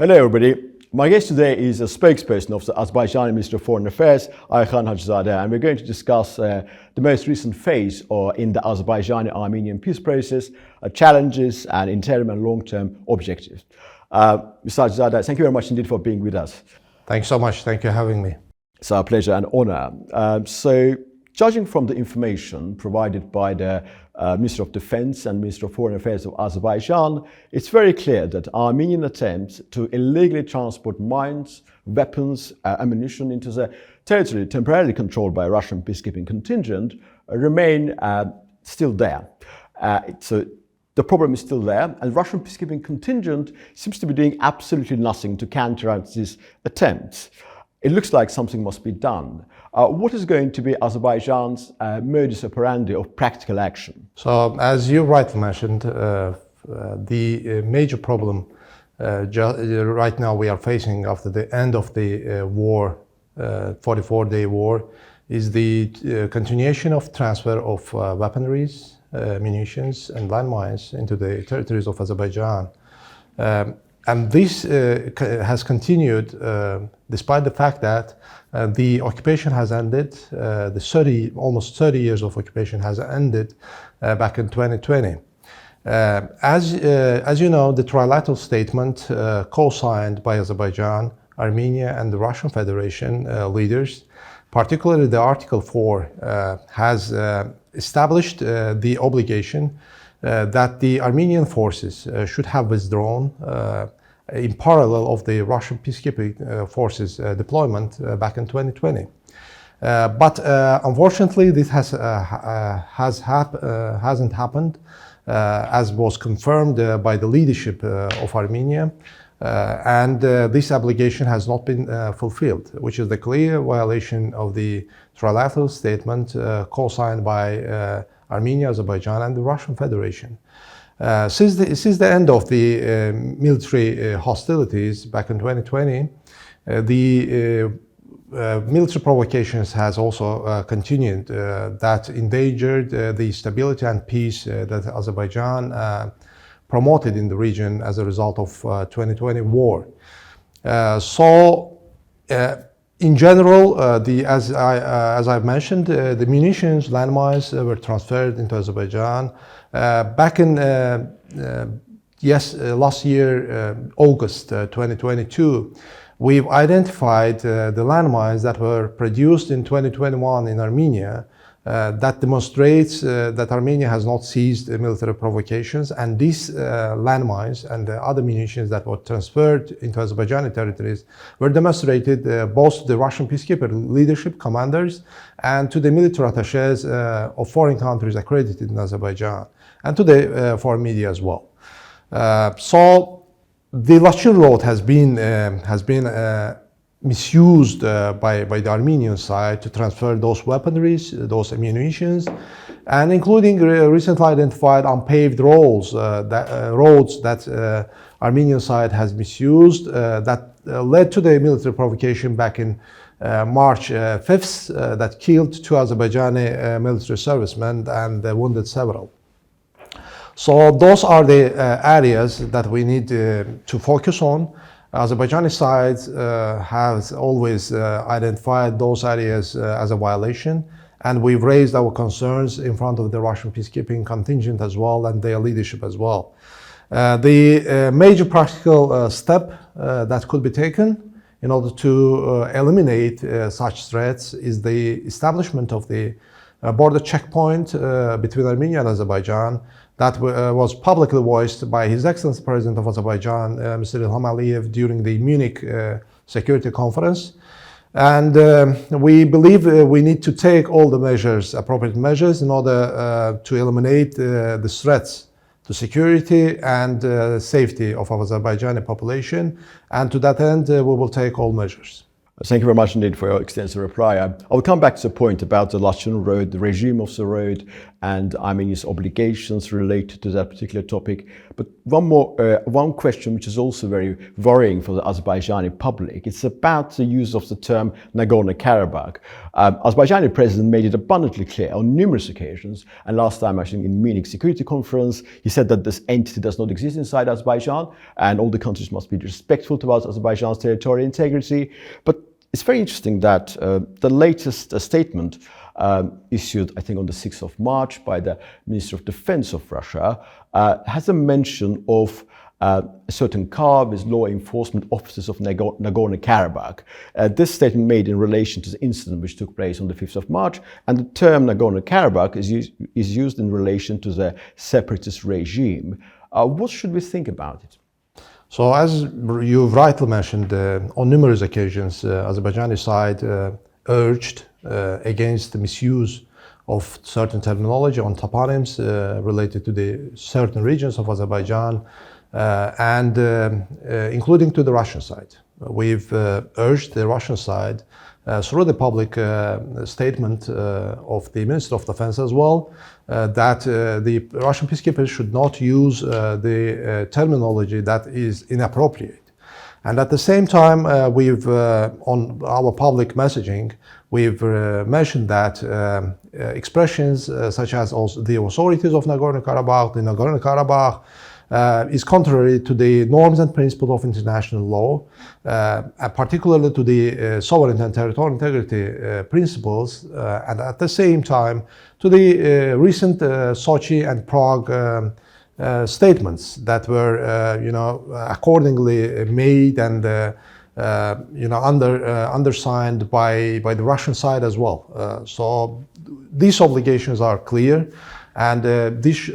Hello everybody. My guest today is a spokesperson of the Azerbaijani Ministry of Foreign Affairs, Aykhan Hajizada, and we're going to discuss the most recent phase in the Azerbaijani-Armenian peace process, challenges and interim and long-term objectives. Mr. Hajizada, thank you very much indeed for being with us. Thanks so much. Thank you for having me. It's our pleasure and honor. So, judging from the information provided by the Minister of Defense and Minister of Foreign Affairs of Azerbaijan, it's very clear that Armenian attempts to illegally transport mines, weapons, ammunition into the territory temporarily controlled by a Russian peacekeeping contingent remain still there. So the problem is still there, and the Russian peacekeeping contingent seems to be doing absolutely nothing to counteract these attempts. It looks like something must be done. What is going to be Azerbaijan's modus operandi of practical action? So, as you rightly mentioned, the major problem right now we are facing after the end of the war, 44-day war, is the continuation of transfer of weaponries, munitions and landmines into the territories of Azerbaijan. And this has continued despite the fact that the occupation has ended. Almost 30 years of occupation has ended back in 2020. As you know, the trilateral statement co-signed by Azerbaijan, Armenia and the Russian Federation leaders, particularly the Article 4, has established the obligation that the Armenian forces should have withdrawn in parallel of the Russian peacekeeping forces deployment back in 2020. But unfortunately, this hasn't happened, as was confirmed by the leadership of Armenia, and this obligation has not been fulfilled, which is the clear violation of the trilateral statement co-signed by Armenia, Azerbaijan and the Russian Federation. Since the end of the military hostilities back in 2020, the military provocations has also continued that endangered the stability and peace that Azerbaijan promoted in the region as a result of 2020 war. In general, as I've mentioned, the munitions, landmines were transferred into Azerbaijan. Back in last year, August 2022, we've identified the landmines that were produced in 2021 in Armenia. That demonstrates that Armenia has not ceased military provocations, and these landmines and the other munitions that were transferred into Azerbaijani territories were demonstrated both to the Russian peacekeeper leadership commanders and to the military attachés of foreign countries accredited in Azerbaijan, and to the foreign media as well. So the Lachin Road has been misused by the Armenian side to transfer those weaponries, those ammunitions, and including recently identified unpaved roads that Armenian side has misused that led to the military provocation back in March 5th that killed 2 Azerbaijani military servicemen and wounded several. So those are the areas that we need to focus on. Azerbaijani side has always identified those areas as a violation, and we've raised our concerns in front of the Russian peacekeeping contingent as well and their leadership as well. The major practical step that could be taken in order to eliminate such threats is the establishment of the border checkpoint between Armenia and Azerbaijan that was publicly voiced by His Excellency President of Azerbaijan, Mr. Ilham Aliyev, during the Munich Security Conference. And we believe we need to take all the measures, appropriate measures, in order to eliminate the threats to security and safety of our Azerbaijani population. And to that end, we will take all measures. Thank you very much indeed for your extensive reply. I will come back to the point about the Lachin Road, the regime of the road, and Armenia's obligations related to that particular topic. But one question which is also very worrying for the Azerbaijani public, it's about the use of the term Nagorno-Karabakh. Azerbaijani president made it abundantly clear on numerous occasions, and last time I think in Munich Security Conference, he said that this entity does not exist inside Azerbaijan, and all the countries must be respectful towards Azerbaijan's territorial integrity. But it's very interesting that the latest statement issued, I think, on the 6th of March by the Minister of Defense of Russia has a mention of a certain car with law enforcement officers of Nagorno-Karabakh. This statement made in relation to the incident which took place on the 5th of March, and the term Nagorno-Karabakh is used in relation to the separatist regime. What should we think about it? So, as you've rightly mentioned, on numerous occasions, Azerbaijani side urged against the misuse of certain terminology on toponyms related to the certain regions of Azerbaijan, and including to the Russian side. We've urged the Russian side through the public statement of the Minister of Defense as well, that the Russian peacekeepers should not use the terminology that is inappropriate. And at the same time, we've, on our public messaging, we've mentioned that expressions such as also the authorities of Nagorno-Karabakh, the Nagorno-Karabakh, is contrary to the norms and principles of international law, particularly to the sovereignty and territorial integrity principles, and at the same time to the recent Sochi and Prague statements that were, accordingly made and, undersigned by the Russian side as well. So these obligations are clear, and these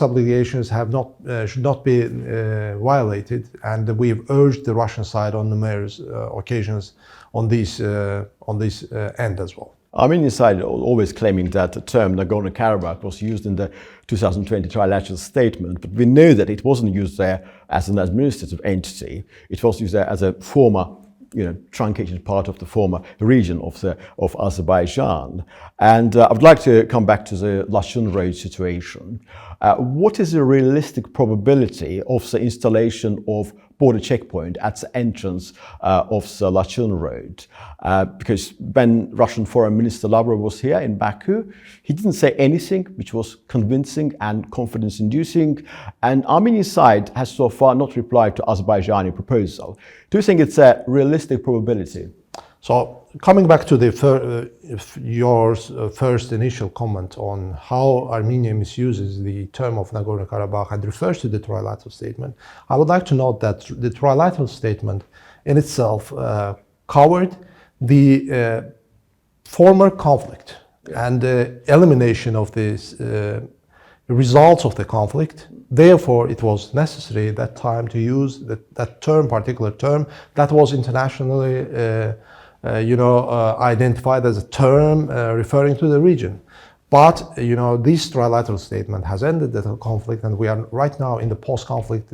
obligations should not be violated. And we've urged the Russian side on numerous occasions on this end as well. Armenian side always claiming that the term Nagorno-Karabakh was used in the 2020 trilateral statement, but we know that it wasn't used there as an administrative entity. It was used there as a former, truncated part of the former region of Azerbaijan. And I would like to come back to the Lachin Road situation. What is the realistic probability of the installation of border checkpoint at the entrance of the Lachin Road? Because when Russian Foreign Minister Lavrov was here in Baku, he didn't say anything which was convincing and confidence-inducing, and Armenian side has so far not replied to Azerbaijani proposal. Do you think it's a realistic probability? So, coming back to your first initial comment on how Armenia misuses the term of Nagorno-Karabakh and refers to the trilateral statement, I would like to note that the trilateral statement in itself covered the former conflict and the elimination of the results of the conflict. Therefore, it was necessary at that time to use that particular term that was internationally identified as a term referring to the region. But, this trilateral statement has ended the conflict, and we are right now in the post-conflict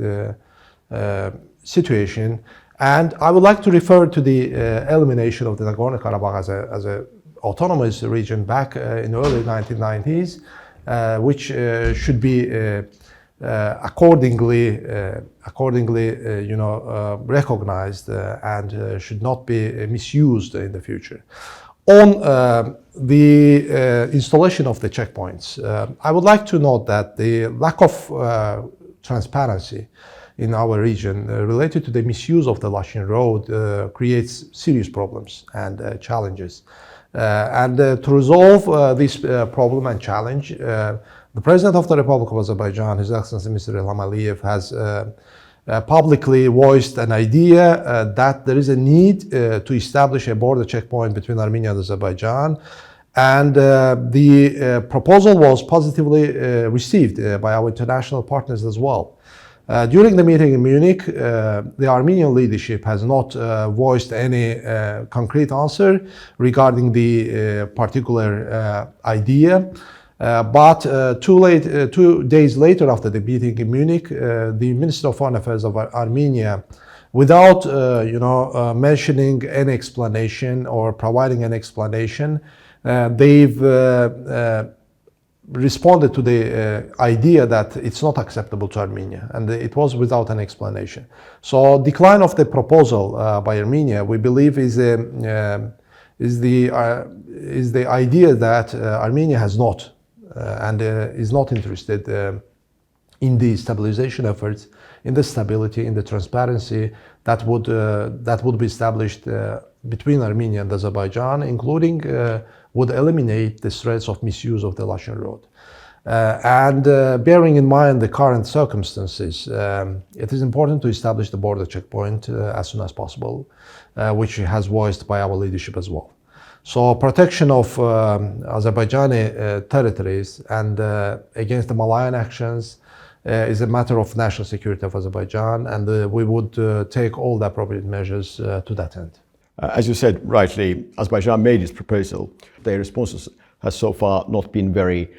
situation. And I would like to refer to the elimination of the Nagorno-Karabakh as a autonomous region back in the early 1990s, which should be accordingly recognized and should not be misused in the future. On the installation of the checkpoints, I would like to note that the lack of transparency in our region related to the misuse of the Lachin Road creates serious problems and challenges. And to resolve this problem and challenge, the President of the Republic of Azerbaijan, His Excellency Mr. Ilham Aliyev, has publicly voiced an idea that there is a need to establish a border checkpoint between Armenia and Azerbaijan. And the proposal was positively received by our international partners as well. During the meeting in Munich, the Armenian leadership has not voiced any concrete answer regarding the particular idea. But 2 days later after the meeting in Munich, the Minister of Foreign Affairs of Armenia, without mentioning any explanation or providing an explanation, they've responded to the idea that it's not acceptable to Armenia, and it was without an explanation. So decline of the proposal by Armenia, we believe, is the idea that Armenia has not and is not interested in the stabilization efforts, in the stability, in the transparency that would be established between Armenia and Azerbaijan, including would eliminate the threats of misuse of the Lachin Road. Bearing in mind the current circumstances, it is important to establish the border checkpoint as soon as possible, which has voiced by our leadership as well. So protection of Azerbaijani territories and against the malign actions is a matter of national security of Azerbaijan, and we would take all the appropriate measures to that end. As you said rightly, Azerbaijan made its proposal. Their responses has so far not been very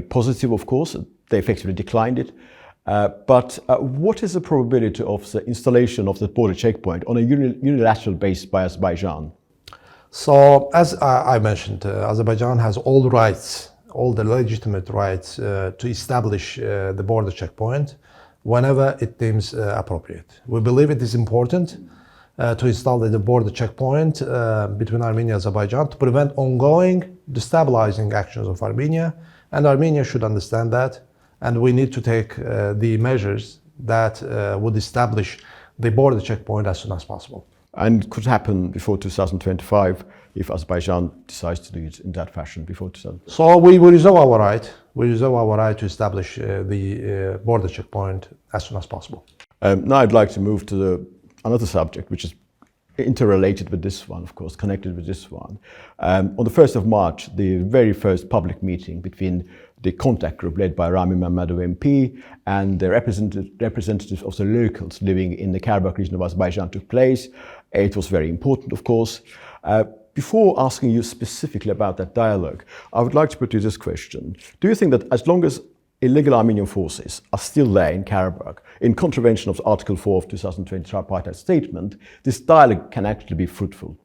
positive, of course. They effectively declined it. But what is the probability of the installation of the border checkpoint on a unilateral basis by Azerbaijan? So, as I mentioned, Azerbaijan has all rights, all the legitimate rights to establish the border checkpoint whenever it deems appropriate. We believe it is important to install the border checkpoint between Armenia and Azerbaijan to prevent ongoing destabilizing actions of Armenia, and Armenia should understand that, and we need to take the measures that would establish the border checkpoint as soon as possible. And could happen before 2025 if Azerbaijan decides to do it in that fashion before 2025. So we reserve our right. We reserve our right to establish the border checkpoint as soon as possible. Now I'd like to move to another subject, which is interrelated with this one, of course, connected with this one. On the 1st of March, the very first public meeting between the contact group led by Rami Mammadov MP and the representatives of the locals living in the Karabakh region of Azerbaijan took place. It was very important, of course. Before asking you specifically about that dialogue, I would like to put you this question. Do you think that as long as illegal Armenian forces are still there in Karabakh, in contravention of Article 4 of 2020 tripartite statement, this dialogue can actually be fruitful?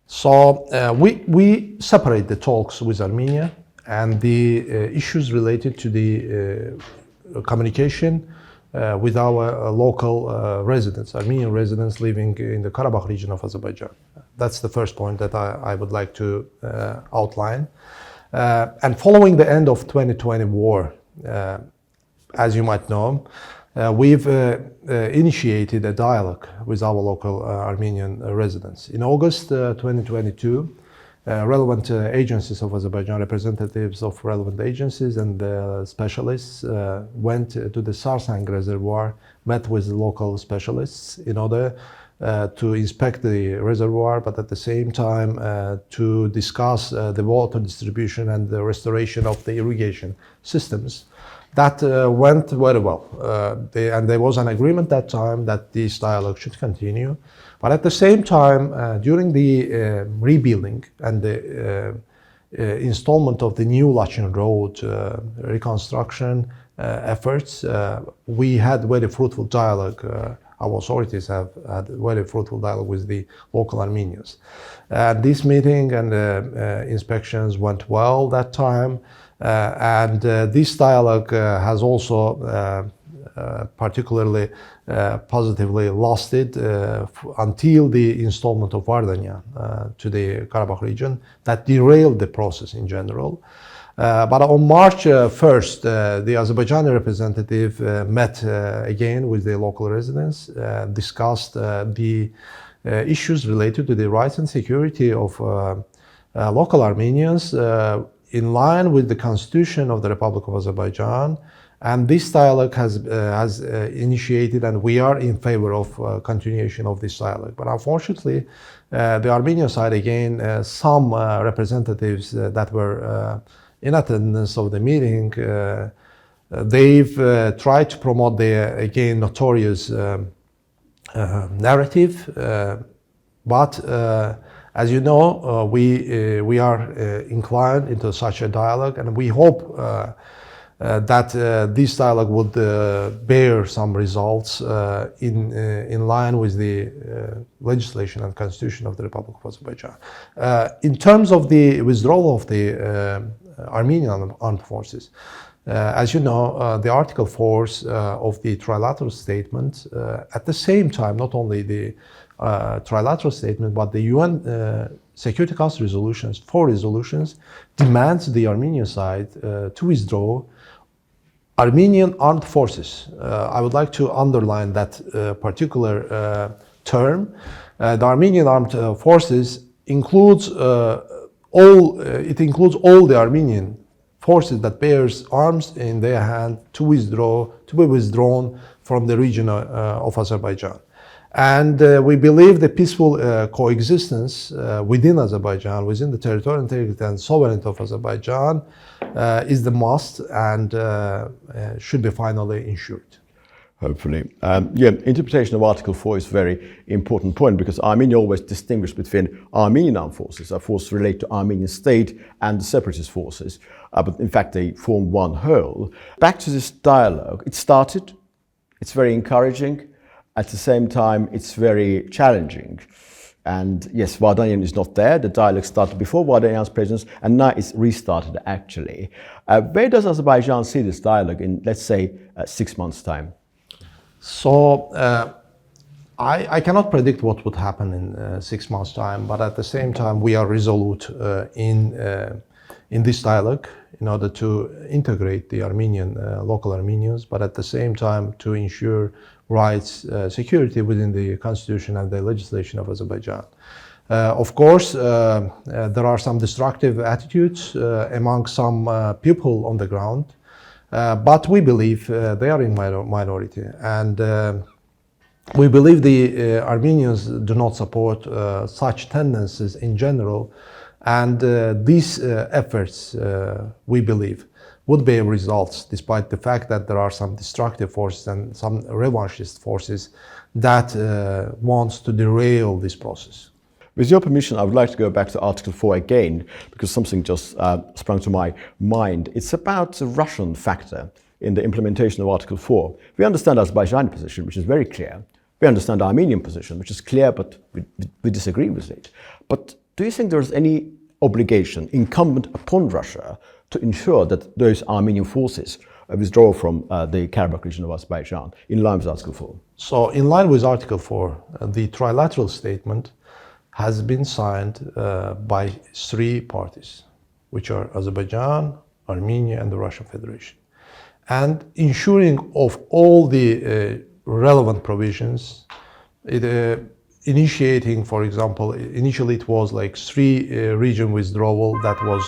So we separate the talks with Armenia and the issues related to the communication with our local residents, Armenian residents living in the Karabakh region of Azerbaijan. That's the first point that I would like to outline. And following the end of 2020 war, as you might know, we've initiated a dialogue with our local Armenian residents. In August 2022, relevant agencies of Azerbaijan, representatives of relevant agencies and specialists went to the Sarsang reservoir, met with the local specialists in order to inspect the reservoir, but at the same time to discuss the water distribution and the restoration of the irrigation systems. That went very well. And there was an agreement that time that this dialogue should continue. But at the same time, during the rebuilding and the installment of the new Lachin Road reconstruction efforts, we had very fruitful dialogue. Our authorities have had very fruitful dialogue with the local Armenians. This meeting and inspections went well that time. And this dialogue has also particularly positively lasted until the installment of Vardanya to the Karabakh region that derailed the process in general. But on March 1st, the Azerbaijani representative met again with the local residents, discussed the issues related to the rights and security of local Armenians in line with the Constitution of the Republic of Azerbaijan. And this dialogue has initiated, and we are in favor of continuation of this dialogue. But unfortunately, the Armenian side, again, some representatives that were in attendance of the meeting, they've tried to promote the, again, notorious narrative. But as you know, we are inclined into such a dialogue, and we hope that this dialogue would bear some results in line with the legislation and constitution of the Republic of Azerbaijan. In terms of the withdrawal of the Armenian armed forces. As you know, the Article 4 of the trilateral statement, at the same time, not only the trilateral statement, but the UN Security Council resolutions, 4 resolutions, demands the Armenian side to withdraw Armenian armed forces. I would like to underline that particular term. The Armenian armed forces includes all the Armenian forces that bears arms in their hand to be withdrawn from the region of Azerbaijan. And we believe the peaceful coexistence within Azerbaijan, within the territorial integrity and sovereignty of Azerbaijan is the must and should be finally ensured. Hopefully. Interpretation of Article 4 is a very important point because Armenia always distinguished between Armenian armed forces, of course relate to Armenian state, and the separatist forces, but in fact they form one whole. Back to this dialogue, it started, it's very encouraging, at the same time it's very challenging. And yes, Vardanyan is not there, the dialogue started before Vardanyan's presence and now it's restarted actually. Where does Azerbaijan see this dialogue in, let's say, 6 months' time? So I cannot predict what would happen in 6 months' time, but at the same time we are resolute in this dialogue in order to integrate the Armenian local Armenians, but at the same time to ensure rights, security within the constitution and the legislation of Azerbaijan. Of course, there are some destructive attitudes among some people on the ground. But we believe they are in minority, and we believe the Armenians do not support such tendencies in general, and these efforts, we believe, would bear results despite the fact that there are some destructive forces and some revanchist forces that wants to derail this process. With your permission, I would like to go back to Article 4 again, because something just sprung to my mind. It's about the Russian factor in the implementation of Article 4. We understand Azerbaijani position, which is very clear. We understand Armenian position, which is clear, but we disagree with it. But do you think there is any obligation incumbent upon Russia to ensure that those Armenian forces withdraw from the Karabakh region of Azerbaijan in line with Article 4? So, in line with Article 4, the trilateral statement has been signed by 3 parties, which are Azerbaijan, Armenia, and the Russian Federation. And ensuring of all the relevant provisions, initiating, for example, initially it was like 3 region withdrawal that was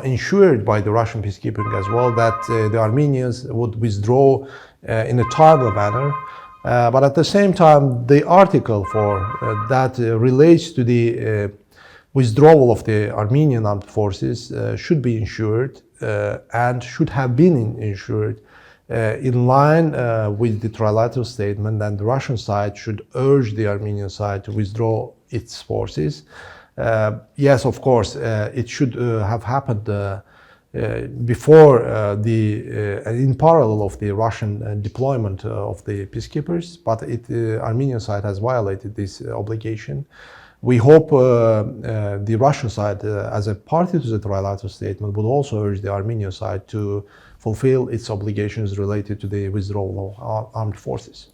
ensured by the Russian peacekeeping as well, that the Armenians would withdraw in a timely manner. But at the same time, the Article 4 that relates to the withdrawal of the Armenian armed forces should be ensured and should have been ensured in line with the trilateral statement, and the Russian side should urge the Armenian side to withdraw its forces. Yes, of course, it should have happened before in parallel of the Russian deployment of the peacekeepers, but the Armenian side has violated this obligation. We hope the Russian side, as a party to the trilateral statement, would also urge the Armenian side to fulfill its obligations related to the withdrawal of armed forces.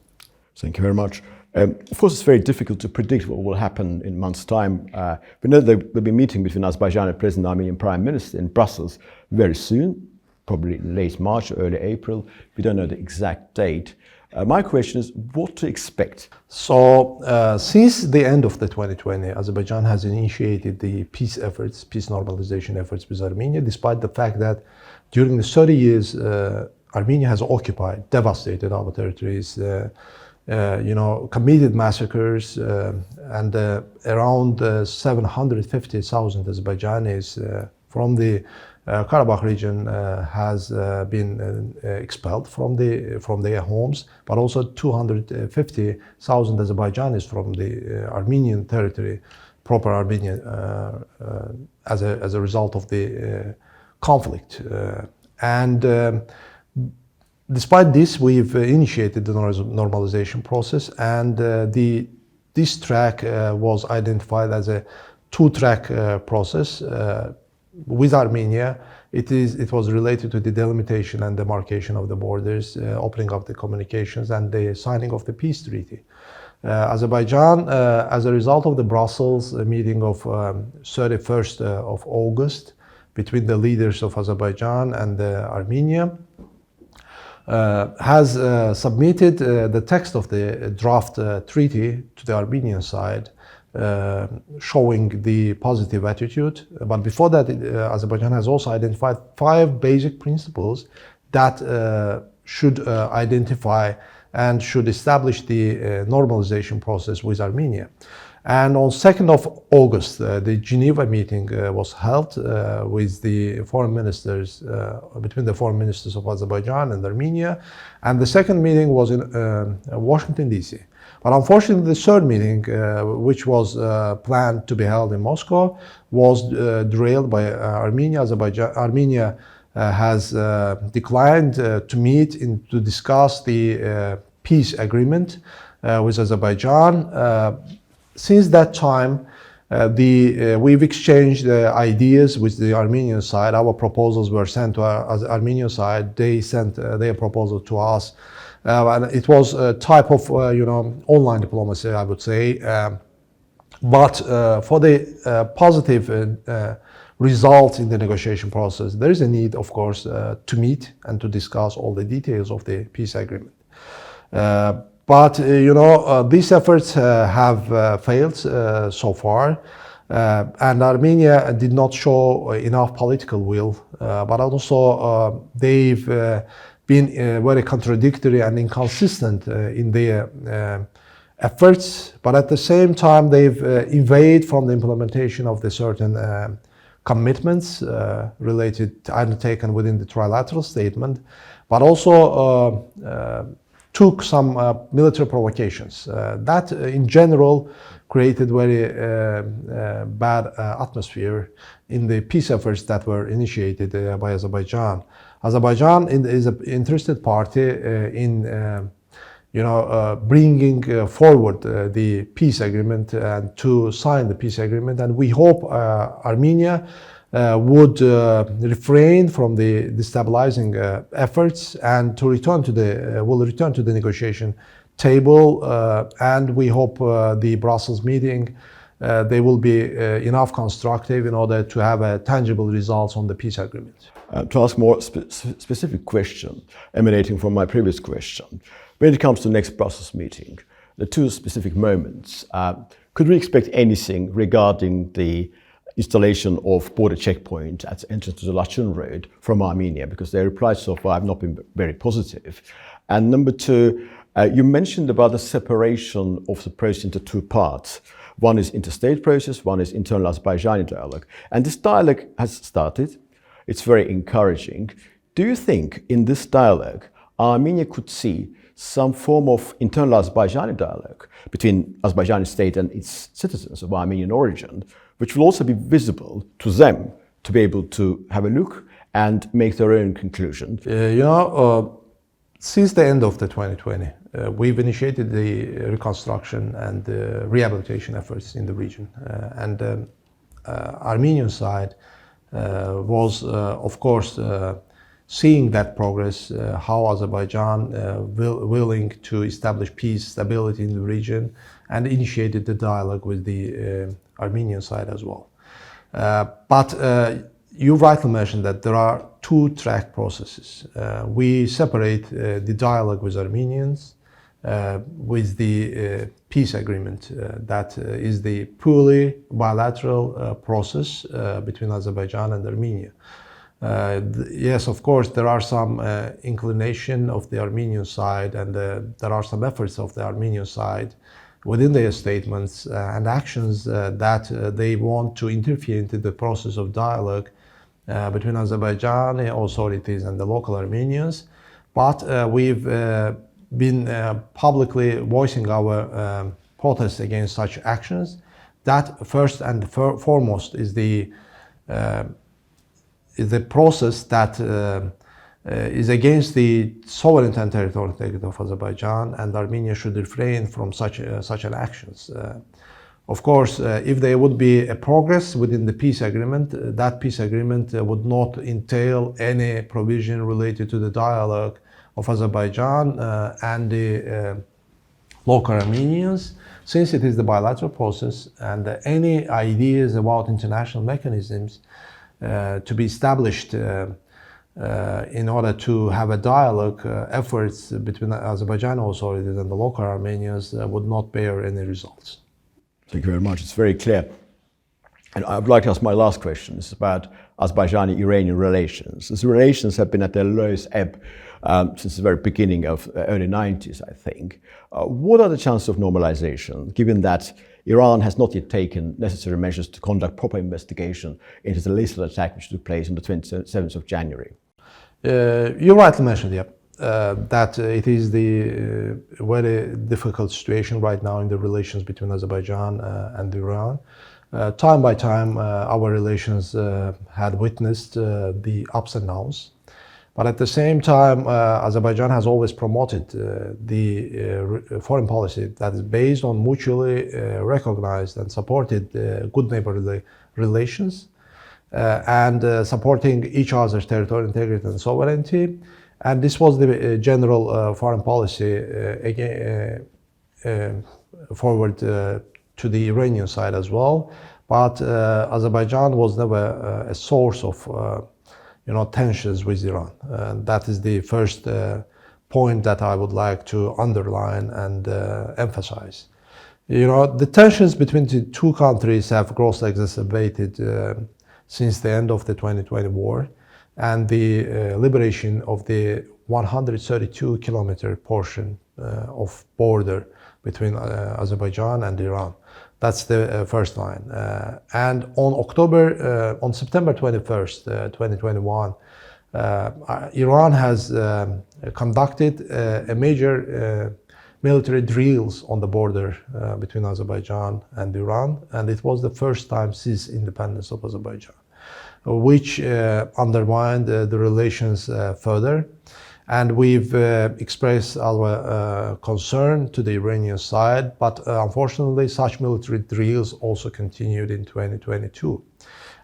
Thank you very much. Of course, it's very difficult to predict what will happen in months' time. We know there will be a meeting between Azerbaijani President and Armenian Prime Minister in Brussels very soon, probably late March, early April. We don't know the exact date. My question is, what to expect? So, since the end of the 2020, Azerbaijan has initiated the peace efforts, peace normalization efforts with Armenia, despite the fact that during the 30 years, Armenia has occupied, devastated our territories, committed massacres, and around 750,000 Azerbaijanis from the Karabakh region has been expelled from their homes, but also 250,000 Azerbaijanis from the Armenian territory, proper Armenian, as a result of the conflict. Despite this, we've initiated the normalization process, and this track was identified as a 2-track process. with Armenia, it was related to the delimitation and demarcation of the borders, opening of the communications, and the signing of the peace treaty. Azerbaijan, as a result of the Brussels meeting of 31st of August between the leaders of Azerbaijan and Armenia, has submitted the text of the draft treaty to the Armenian side, showing the positive attitude. But before that, Azerbaijan has also identified 5 basic principles that should identify and should establish the normalization process with Armenia. And on 2nd of August, the Geneva meeting was held with the foreign ministers, between the foreign ministers of Azerbaijan and Armenia. And the second meeting was in Washington, D.C. But unfortunately, the third meeting, which was planned to be held in Moscow, was derailed by Armenia. Armenia has declined to meet to discuss the peace agreement with Azerbaijan. Since that time, we've exchanged ideas with the Armenian side. Our proposals were sent to the Armenian side. They sent their proposal to us. And it was a type of, online diplomacy, I would say. But for the positive result in the negotiation process, there is a need, of course, to meet and to discuss all the details of the peace agreement. But these efforts have failed so far, and Armenia did not show enough political will. But also they've been very contradictory and inconsistent in their efforts. But at the same time, they've evaded from the implementation of the certain commitments undertaken within the trilateral statement, but also took some military provocations that in general created very bad atmosphere in the peace efforts that were initiated by Azerbaijan. Azerbaijan is an interested party in bringing forward the peace agreement and to sign the peace agreement, and we hope Armenia would refrain from the destabilizing efforts and to return to the negotiation table. And we hope the Brussels meeting they will be enough constructive in order to have tangible results on the peace agreement. To ask more specific question emanating from my previous question, when it comes to next Brussels meeting, the 2 specific moments, could we expect anything regarding the installation of border checkpoint at the entrance to the Lachin Road from Armenia, because their replies so far have not been very positive? And number 2, you mentioned about the separation of the process into 2 parts. One is interstate process, one is internal Azerbaijani dialogue. And this dialogue has started. It's very encouraging. Do you think in this dialogue, Armenia could see some form of internal Azerbaijani dialogue between Azerbaijani state and its citizens of Armenian origin, which will also be visible to them to be able to have a look and make their own conclusion? Since the end of the 2020, we've initiated the reconstruction and rehabilitation efforts in the region. And Armenian side was, of course, seeing that progress, how Azerbaijan willing to establish peace, stability in the region, and initiated the dialogue with the Armenian side as well. But you rightly mentioned that there are 2-track processes. We separate the dialogue with Armenians with the peace agreement. That is the purely bilateral process between Azerbaijan and Armenia. Yes, of course, there are some inclination of the Armenian side, and there are some efforts of the Armenian side within their statements and actions that they want to interfere into the process of dialogue between Azerbaijani authorities and the local Armenians. But we've been publicly voicing our protest against such actions. That first and foremost is the process that is against the sovereignty and territorial integrity of Azerbaijan, and Armenia should refrain from such an actions. Of course, if there would be a progress within the peace agreement, that peace agreement would not entail any provision related to the dialogue of Azerbaijan and the local Armenians, since it is the bilateral process, and any ideas about international mechanisms to be established in order to have a dialogue, efforts between Azerbaijani authorities and the local Armenians would not bear any results. Thank you very much. It's very clear. And I would like to ask my last question. It's about Azerbaijani-Iranian relations. These relations have been at their lowest ebb since the very beginning of early 90s, I think. What are the chances of normalization, given that Iran has not yet taken necessary measures to conduct proper investigation into the lethal attack which took place on the 27th of January? You rightly mentioned, that it is the very difficult situation right now in the relations between Azerbaijan and Iran. Time by time, our relations had witnessed the ups and downs. But at the same time, Azerbaijan has always promoted the foreign policy that is based on mutually recognized and supported good neighborly relations and supporting each other's territorial integrity and sovereignty. And this was the general foreign policy forward to the Iranian side as well. But Azerbaijan was never a source of tensions with Iran. That is the first point that I would like to underline and emphasize. The tensions between the two countries have grossly exacerbated since the end of the 2020 war and the liberation of the 132-kilometer portion of border between Azerbaijan and Iran. That's the first line. And on September 21st, 2021, Iran has conducted a major military drills on the border between Azerbaijan and Iran, and it was the first time since independence of Azerbaijan, which undermined the relations further. And we've expressed our concern to the Iranian side, but unfortunately such military drills also continued in 2022.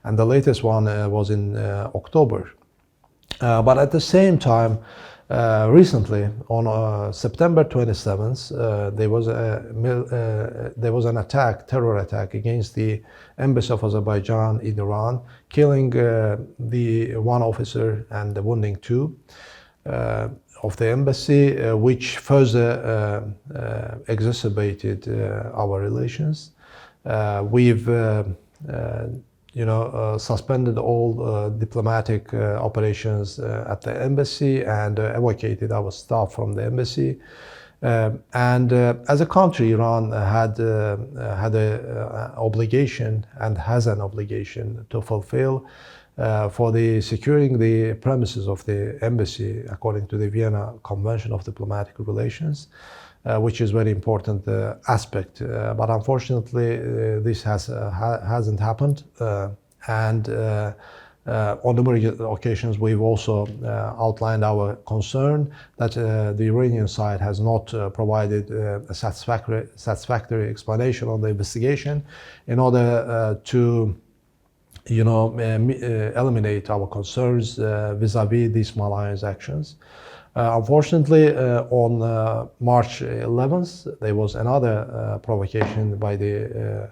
And the latest one was in October. But at the same time, recently, on September 27th, there was an terror attack against the Embassy of Azerbaijan in Iran, killing the one officer and wounding two of the embassy, which further exacerbated our relations. We've suspended all diplomatic operations at the embassy and evacuated our staff from the embassy. And as a country, Iran had an obligation and has an obligation to fulfill for the securing the premises of the embassy according to the Vienna Convention of Diplomatic Relations, which is very important aspect. But unfortunately, this hasn't happened. And on numerous occasions, we've also outlined our concern that the Iranian side has not provided a satisfactory explanation on the investigation in order to eliminate our concerns vis-a-vis these malign actions. Unfortunately, on March 11th, there was another provocation by the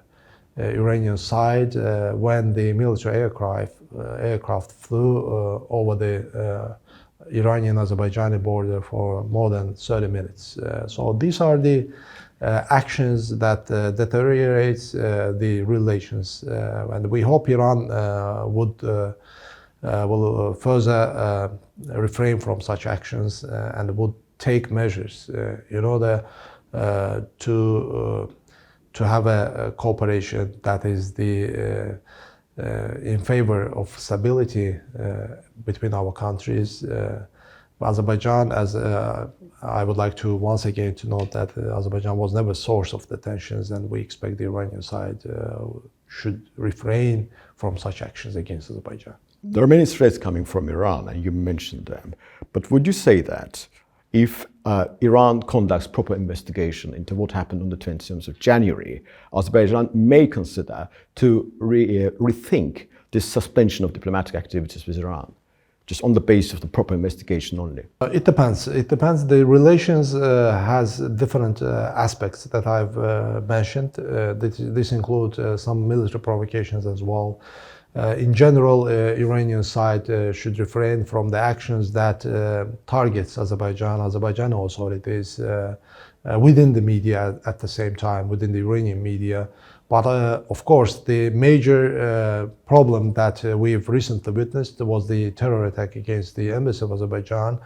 Iranian side when the military aircraft flew over the Iranian-Azerbaijani border for more than 30 minutes. So these are the actions that deteriorates the relations, and we hope Iran will further refrain from such actions and would take measures in order to have a cooperation that is in favor of stability between our countries. Azerbaijan, as I would like to once again to note that Azerbaijan was never a source of the tensions, and we expect the Iranian side should refrain from such actions against Azerbaijan. There are many threats coming from Iran, and you mentioned them. But would you say that if Iran conducts proper investigation into what happened on the 27th of January, Azerbaijan may consider to rethink this suspension of diplomatic activities with Iran, just on the basis of the proper investigation only? It depends. It depends. The relations has different aspects that I've mentioned. This includes some military provocations as well. In general, Iranian side should refrain from the actions that targets Azerbaijani authorities within the media at the same time, within the Iranian media. But of course, the major problem that we've recently witnessed was the terror attack against the Embassy of Azerbaijan.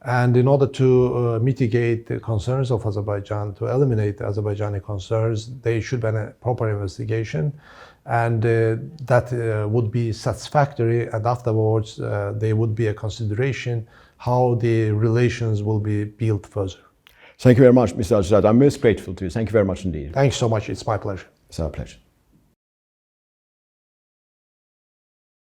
And in order to mitigate the concerns of Azerbaijan, to eliminate the Azerbaijani concerns, there should be a proper investigation. And that would be satisfactory, and afterwards there would be a consideration how the relations will be built further. Thank you very much, Mr. Hajizada. I'm most grateful to you. Thank you very much indeed. Thanks so much. It's my pleasure. It's our pleasure.